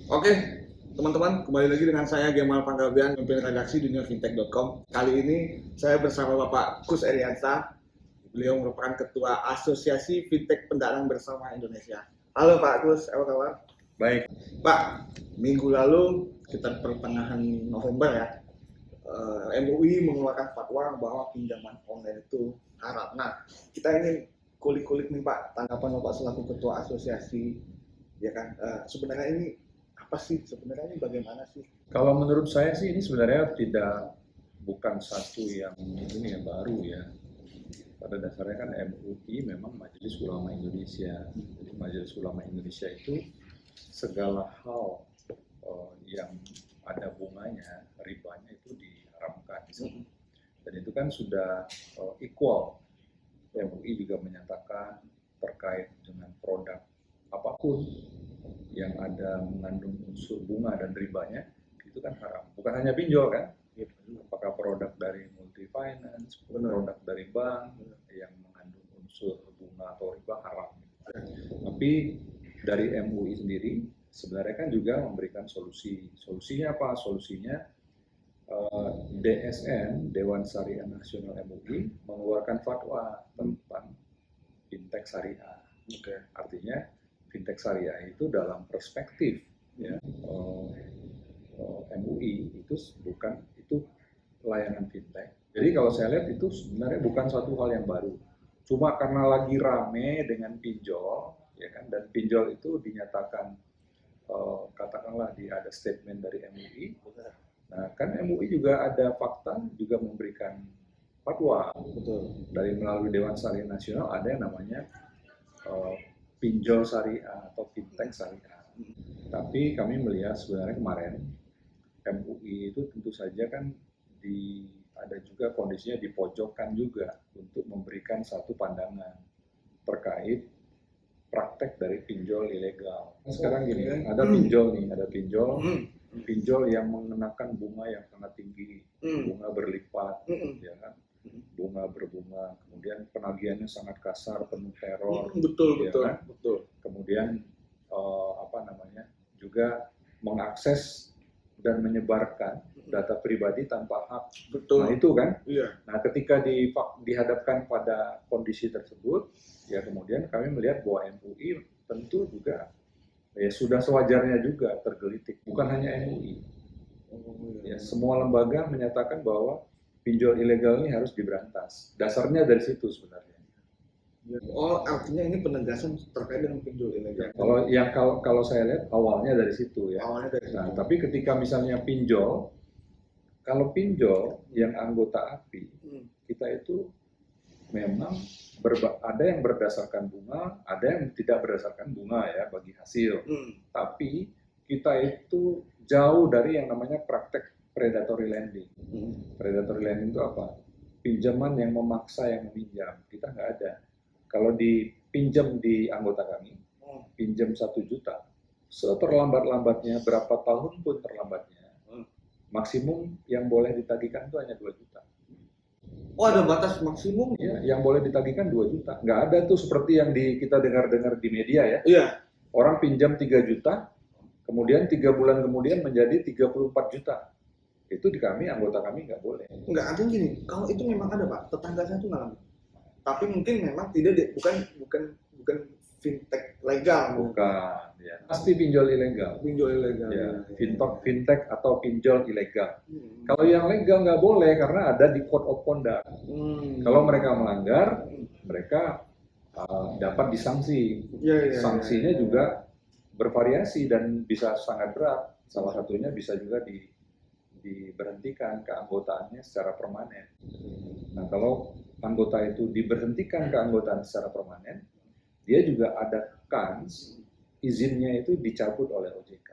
Oke, teman-teman, kembali lagi dengan saya Gemal Panggabean, pemimpin redaksi duniafintech.com. Kali ini saya bersama Bapak Kus Eriansa. Beliau merupakan Ketua Asosiasi Fintech Pendanaan Bersama Indonesia. Halo Pak Kus, apa kabar? Baik. Pak, minggu lalu sekitar pertengahan November ya, MUI mengeluarkan fatwa bahwa pinjaman online itu haram. Nah, kita ini kulik-kulik nih Pak, tanggapan Bapak selaku Ketua Asosiasi, ya kan? Sebenarnya ini apa sih? Sebenarnya ini bagaimana sih? Kalau menurut saya sih ini sebenarnya bukan satu yang ini yang baru ya. Pada dasarnya kan MUI memang Majelis Ulama Indonesia. Jadi Majelis Ulama Indonesia itu segala hal yang ada bunganya, ribanya itu diharamkan. Dan itu kan sudah equal. MUI juga menyatakan terkait dengan produk apapun yang ada mengandung unsur bunga dan ribanya itu kan haram. Bukan hanya pinjol kan? Apakah produk dari multi finance, produk dari bank yang mengandung unsur bunga atau riba haram. Tapi dari MUI sendiri sebenarnya kan juga memberikan solusi. Solusinya apa? Solusinya DSN, Dewan Syariah Nasional MUI, mengeluarkan fatwa tentang fintech syariah. Artinya fintech syariah itu dalam perspektif ya, MUI itu layanan fintech. Jadi kalau saya lihat itu sebenarnya bukan suatu hal yang baru. Cuma karena lagi rame dengan pinjol, ya kan, dan pinjol itu dinyatakan katakanlah ada statement dari MUI. Nah, kan MUI juga ada fakta juga memberikan fatwa. Betul. Dari melalui Dewan Syariah Nasional ada yang namanya pinjol syariah atau fintech syariah. Tapi kami melihat sebenarnya kemarin MUI itu tentu saja kan ada juga kondisinya dipojokkan juga untuk memberikan satu pandangan terkait praktek dari pinjol ilegal. Sekarang gini, ada pinjol yang mengenakan bunga yang sangat tinggi, bunga berlipat, ya kan? Bunga berbunga, kemudian penagihannya sangat kasar, penuh teror, betul. Kemudian juga mengakses dan menyebarkan data pribadi tanpa hak. Betul. Nah itu kan. Iya. Nah ketika dihadapkan pada kondisi tersebut, ya kemudian kami melihat bahwa MUI tentu juga ya sudah sewajarnya juga tergelitik. Bukan hanya MUI. Ya, semua lembaga menyatakan bahwa pinjol ilegal ini harus diberantas. Dasarnya dari situ sebenarnya. Oh, artinya ini penegasan terkait dengan pinjol ilegal. Kalau saya lihat awalnya dari situ ya. Nah, tapi ketika misalnya kalau pinjol yang anggota API, kita itu memang ada yang berdasarkan bunga, ada yang tidak berdasarkan bunga ya bagi hasil. Tapi kita itu jauh dari yang namanya praktek predatory lending. Predatory lending itu apa? Pinjaman yang memaksa yang meminjam. Kita nggak ada. Kalau dipinjam di anggota kami, pinjam 1 juta, seterlambat-lambatnya, berapa tahun pun terlambatnya, maksimum yang boleh ditagihkan itu hanya 2 juta. Oh, ada batas maksimum? Ya, yang boleh ditagihkan 2 juta. Nggak ada tuh seperti yang kita dengar-dengar di media ya. Iya. Orang pinjam 3 juta, kemudian 3 bulan kemudian menjadi 34 juta. Itu di kami, anggota kami nggak boleh. Nggak, artinya gini, kalau itu memang ada Pak, tetangga saya tuh ngalamin. Tapi mungkin memang bukan fintech legal. Bukan, ya. Pasti pinjol ilegal. Pinjol ilegal. Ya, fintech atau pinjol ilegal. Kalau yang legal nggak boleh karena ada di code of conduct. Kalau mereka melanggar, mereka dapat disanksi. Sanksinya juga bervariasi dan bisa sangat berat. Salah satunya bisa juga diberhentikan keanggotaannya secara permanen. Nah, kalau anggota itu diberhentikan keanggotaan secara permanen, dia juga ada kans izinnya itu dicabut oleh OJK.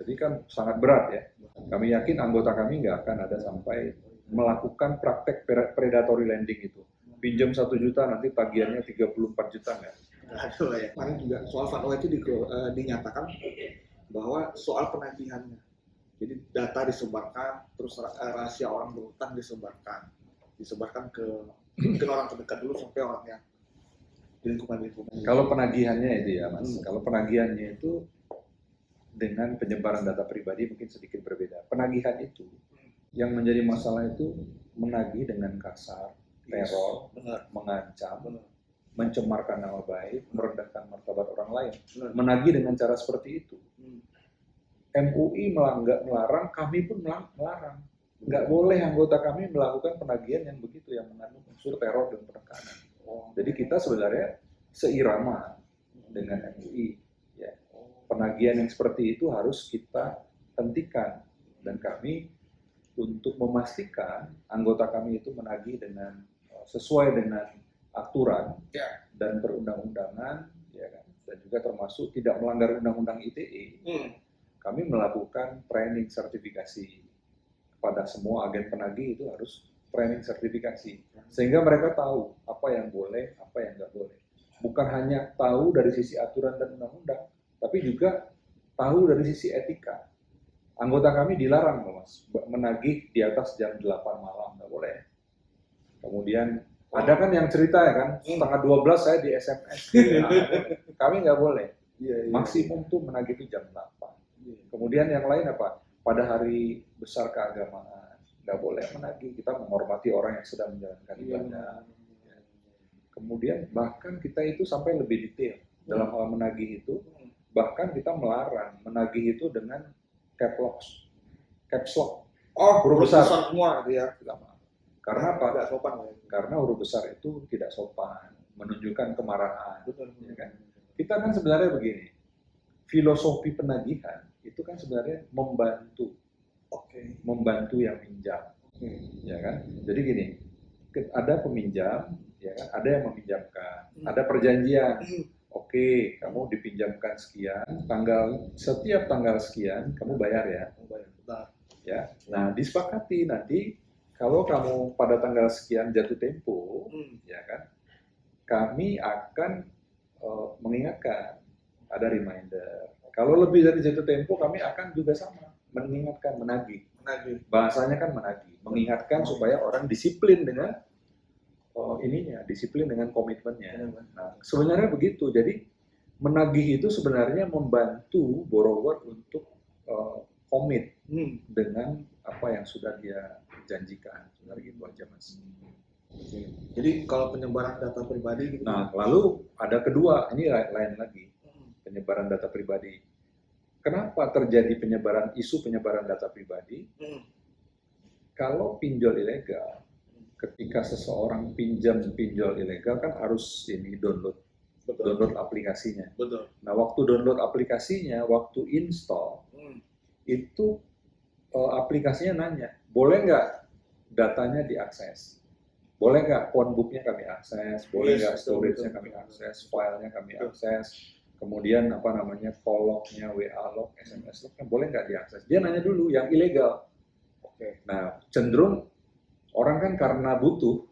Jadi kan sangat berat ya. Kami yakin anggota kami nggak akan ada sampai melakukan praktek predatory lending itu. Pinjam 1 juta nanti tagihannya 34 juta nggak? Ada lah ya. Kemarin juga soal fatwa itu dinyatakan bahwa soal penagihannya. Jadi data disebarkan, terus rahasia orang berutang disebarkan ke orang terdekat dulu sampai orang yang di lingkungan. Kalau penagihannya itu ya Mas, kalau penagihannya itu dengan penyebaran data pribadi mungkin sedikit berbeda. Penagihan itu, yang menjadi masalah itu menagih dengan kasar, teror, Benar. mengancam, Benar. mencemarkan nama baik, merendahkan martabat orang lain. Benar. Menagih dengan cara seperti itu. Hmm. MUI melarang, kami pun melarang. Nggak boleh anggota kami melakukan penagihan yang begitu, yang mengandung unsur teror dan penekanan. Jadi kita sebenarnya seirama dengan MUI. Ya. Penagihan yang seperti itu harus kita hentikan. Dan kami untuk memastikan anggota kami itu menagih dengan sesuai dengan aturan dan perundang-undangan, ya kan? Dan juga termasuk tidak melanggar undang-undang ITE. Kami melakukan training sertifikasi kepada semua agen penagih, itu harus training sertifikasi sehingga mereka tahu apa yang boleh, apa yang nggak boleh. Bukan hanya tahu dari sisi aturan dan undang-undang, tapi juga tahu dari sisi etika. Anggota kami dilarang, Mas, menagih di atas jam 8 malam, nggak boleh. Kemudian ada kan yang cerita ya kan, setengah 12 saya di SMS. Kami nggak boleh. Maksimum tuh menagih itu jam 8. Kemudian yang lain apa? Pada hari besar keagamaan, nggak boleh menagih. Kita menghormati orang yang sedang menjalankan ibadah. Kemudian bahkan kita itu sampai lebih detail dalam hal menagih itu. Bahkan kita melarang menagih itu dengan caps lock. Huruf besar semua ya. Karena apa? Tidak sopan. Karena huruf besar itu tidak sopan, menunjukkan kemarahan. Betul. Ya kan? Kita kan sebenarnya begini, filosofi penagihan itu kan sebenarnya membantu yang minjam, ya kan? Jadi gini, ada peminjam, ya kan? Ada yang meminjamkan, ada perjanjian. Oke, kamu dipinjamkan sekian, setiap tanggal sekian kamu bayar ya. Ya. Nah, disepakati nanti kalau kamu pada tanggal sekian jatuh tempo, ya kan? Kami akan mengingatkan, ada reminder. Kalau lebih dari jatuh tempo, kami akan juga sama mengingatkan, menagih. Bahasanya kan menagih, mengingatkan supaya orang disiplin dengan disiplin dengan komitmennya. Nah, sebenarnya begitu. Jadi menagih itu sebenarnya membantu borrower untuk komit dengan apa yang sudah dia janjikan. Sebenarnya gitu aja, Mas. Jadi kalau penyebaran data pribadi gitu. Nah, lalu ada kedua, ini lain lagi. Penyebaran data pribadi. Kenapa terjadi isu penyebaran data pribadi? Kalau pinjol ilegal, ketika seseorang pinjol ilegal kan harus download aplikasinya. Betul. Nah, waktu download aplikasinya, waktu install, itu aplikasinya nanya, boleh nggak datanya diakses? Boleh nggak phonebooknya kami akses? Boleh nggak storage-nya kami akses? Filenya kami akses? Kemudian call-lognya, WA log, SMS log, kan boleh nggak diakses? Dia nanya dulu yang ilegal. Nah, cenderung orang kan karena butuh,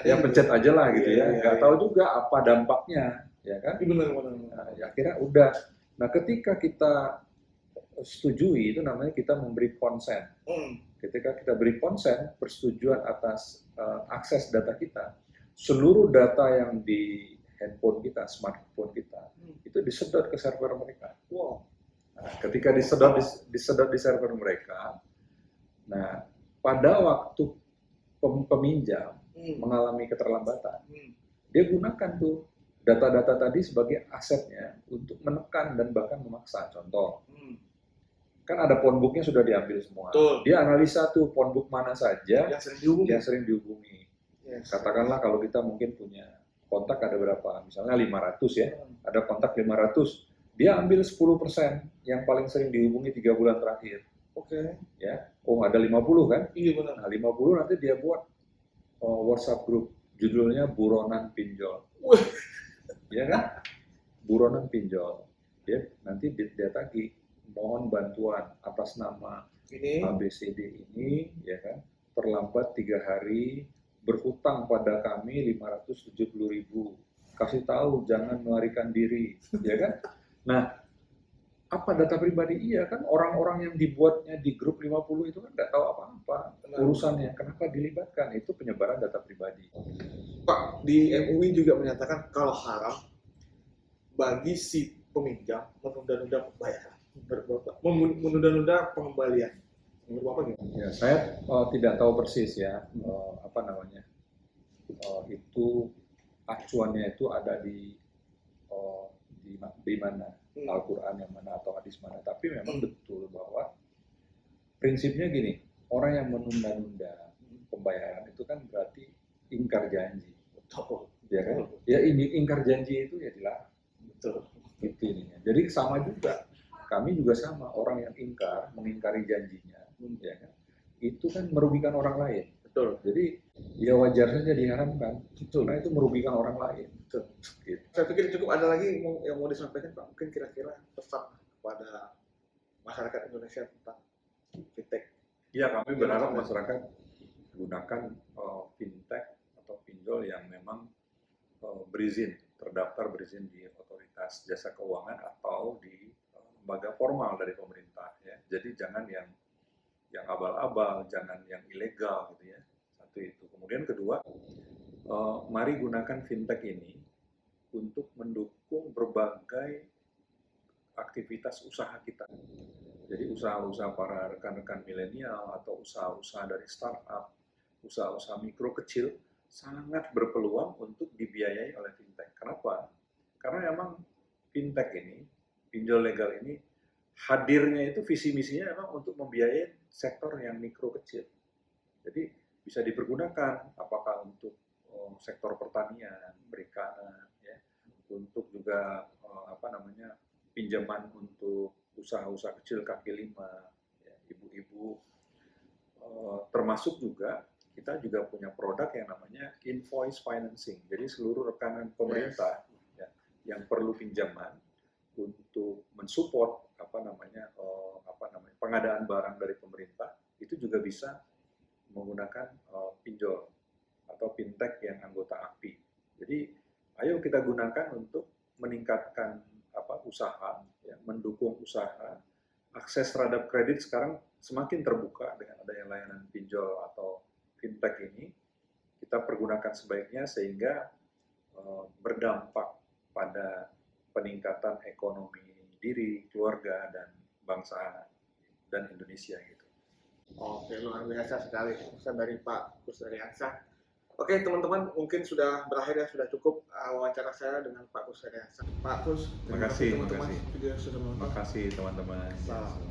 yang pencet aja lah gitu ya, nggak tahu juga apa dampaknya, ya kan? Benar. Nah, ya akhirnya udah. Nah, ketika kita setujui, itu namanya kita memberi konsen. Ketika kita beri konsen, persetujuan atas akses data kita, seluruh data yang di handphone kita, smartphone kita, itu disedot ke server mereka. Nah, ketika disedot di server mereka, nah pada waktu peminjam mengalami keterlambatan, dia gunakan tuh data-data tadi sebagai asetnya untuk menekan dan bahkan memaksa. Contoh, kan ada phonebooknya sudah diambil semua. Betul. Dia analisa tuh phonebook mana saja yang sering dihubungi. Katakanlah kalau kita mungkin punya kontak ada berapa, misalnya 500 ya, ada kontak 500, dia ambil 10% yang paling sering dihubungi 3 bulan terakhir. Ya, ada 50 kan? Iya benar. Nah, 50 nanti dia buat WhatsApp group, judulnya Buronan Pinjol. Ya kan? Buronan Pinjol. Nanti dia tagih, mohon bantuan atas nama ABCD ini, ya kan? Terlambat 3 hari, berhutang pada kami 570.000. Kasih tahu jangan melarikan diri, ya kan? Nah, apa data pribadi? Iya kan, orang-orang yang dibuatnya di grup 50 itu kan nggak tahu apa-apa urusannya. Kenapa dilibatkan? Itu penyebaran data pribadi. Pak, di MUI juga menyatakan kalau haram bagi si peminjam menunda-nunda pembayaran. Menurut Bapak, menunda-nunda pengembalian. Menurut Bapak gimana? Ya, saya tidak tahu persis ya apa namanya itu acuannya itu ada eh, di mana Al-Quran yang mana atau hadis mana. Tapi memang betul bahwa prinsipnya gini, orang yang menunda-nunda pembayaran itu kan berarti ingkar janji. Betul. Ya kan? Ya ini ingkar janji itu ya dilarang. Betul. Gitu ininya. Jadi sama juga. Kami juga sama, orang yang mengingkari janjinya, ya kan? Itu kan merugikan orang lain. Betul. Jadi ya wajar saja diharamkan. Betul. Karena itu merugikan orang lain. Betul. Gitu. Saya pikir cukup ada lagi yang mau disampaikan Pak. Mungkin kira-kira pesan kepada masyarakat Indonesia tentang fintech. Ya kami berharap masyarakat gunakan fintech atau pinjol yang memang terdaftar berizin di otoritas jasa keuangan atau di lembaga formal dari pemerintah ya. Jadi jangan yang abal-abal, jangan yang ilegal gitu ya. Satu itu. Kemudian kedua, mari gunakan fintech ini untuk mendukung berbagai aktivitas usaha kita. Jadi usaha-usaha para rekan-rekan milenial atau usaha-usaha dari startup, usaha-usaha mikro kecil sangat berpeluang untuk dibiayai oleh fintech. Kenapa? Karena memang fintech ini, pinjol legal ini, hadirnya itu visi misinya memang untuk membiayai sektor yang mikro kecil. Jadi bisa dipergunakan apakah untuk sektor pertanian, perikanan, ya, untuk juga pinjaman untuk usaha-usaha kecil kaki lima, ya, ibu-ibu, termasuk juga kita juga punya produk yang namanya invoice financing. Jadi seluruh rekanan pemerintah ya, yang perlu pinjaman untuk mensupport pengadaan barang dari pemerintah itu juga bisa menggunakan pinjol atau fintech yang anggota API. Jadi ayo kita gunakan untuk meningkatkan usaha, ya, mendukung usaha. Akses terhadap kredit sekarang semakin terbuka dengan adanya layanan pinjol atau fintech ini. Kita pergunakan sebaiknya sehingga berdampak pada peningkatan ekonomi diri, keluarga, dan bangsa dan Indonesia gitu. Oke, luar biasa sekali pesan dari Pak Kusnadiansyah. Oke teman-teman, mungkin sudah berakhir ya, sudah cukup wawancara saya dengan Pak Kusnadiansyah. Pak Kus, Terima kasih teman-teman video sudah menonton. Terima kasih teman-teman. Salam.